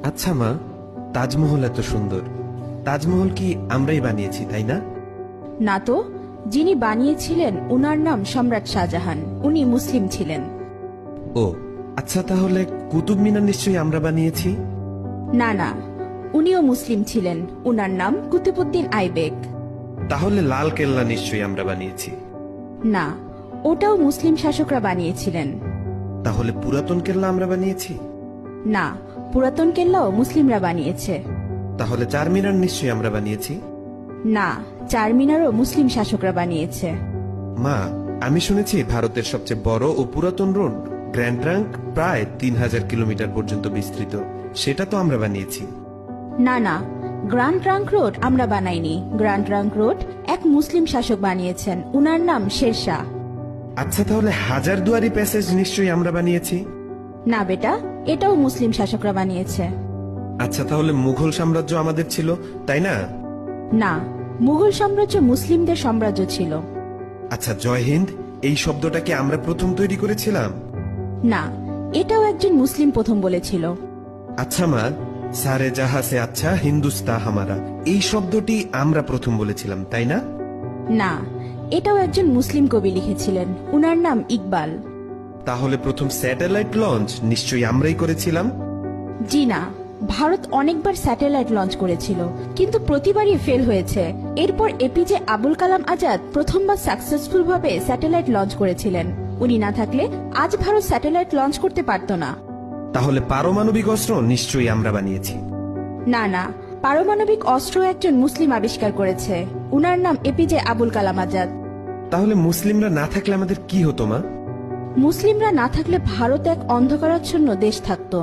আচ্ছা মা, তাজমহল এত সুন্দর, তাজমহল কি আমরাই বানিয়েছি তাই না? না তো, যিনি বানিয়েছিলেন উনার নাম সম্রাট শাহজাহান, উনি মুসলিম ছিলেন। ও আচ্ছা, তাহলে কুতুব মিনার নিশ্চয়ই আমরা বানিয়েছি। না না, উনিও মুসলিম ছিলেন, উনার নাম কুতুবউদ্দিন আইবেক। তাহলে লাল কেল্লা নিশ্চয়ই আমরা বানিয়েছি। না, ওটাও মুসলিম শাসকরা বানিয়েছিলেন। তাহলে পুরাতন কেল্লা আমরা বানিয়েছি। না, পুরাতন কেল্লাও মুসলিমরা বানিয়েছে। তাহলে চারমিনার নিশ্চয়ই আমরা বানিয়েছি। না, চারমিনারও মুসলিম শাসকরা বানিয়েছে। মা, আমি শুনেছি ভারতের সবচেয়ে বড় ও পুরাতন রোড গ্র্যান্ড ট্রাঙ্ক প্রায় 3000 কিলোমিটার পর্যন্ত বিস্তৃত, সেটা তো আমরা বানিয়েছি। না না, গ্র্যান্ড ট্রাঙ্ক রোড আমরা বানাইনি। গ্র্যান্ড ট্রাঙ্ক রোড এক মুসলিম শাসক বানিয়েছেন, উনার নাম শেরশাহ। আচ্ছা, তাহলে হাজারদুয়ারি প্যাসেজ নিশ্চয়ই আমরা বানিয়েছি। না বেটা, এটাও মুসলিম শাসকরা বানিয়েছে। আচ্ছা, তাহলে মুঘল সাম্রাজ্য আমাদের ছিল তাই না? না, মুঘল সাম্রাজ্য মুসলিমদের সাম্রাজ্য ছিল। আচ্ছা, জয় হিন্দ এই শব্দটা কি আমরা প্রথম তৈরি করেছিলাম? না, এটাও একজন মুসলিম প্রথম বলেছিল। আচ্ছা মা, সারে জাহা সে আচ্ছা হিন্দুস্তা হামারা এই শব্দটি আমরা প্রথম বলেছিলাম তাই না? না, এটাও একজন মুসলিম কবি লিখেছিলেন, উনার নাম ইকবাল। তাহলে প্রথম স্যাটেলাইট লঞ্চ নিশ্চয়ই আমরাই করেছিলাম। জি না, ভারত অনেকবার স্যাটেলাইট লঞ্চ করেছিল, কিন্তু প্রতিবারই ফেল হয়েছে। এরপর এপিজে আবুল কালাম আজাদ প্রথমবার সাকসেসফুল ভাবে স্যাটেলাইট লঞ্চ করেছিলেন। উনি না থাকলে আজ ভারত স্যাটেলাইট লঞ্চ করতে পারত না। তাহলে পারমাণবিক অস্ত্র নিশ্চয়ই আমরা বানিয়েছি। না না, পারমাণবিক অস্ত্র একজন মুসলিম আবিষ্কার করেছে, উনার নাম এপিজে আবুল কালাম আজাদ। তাহলে মুসলিমরা না থাকলে আমাদের কি হতো মা? মুসলিমরা না থাকলে ভারত এক অন্ধকারাচ্ছন্ন দেশ থাকতো।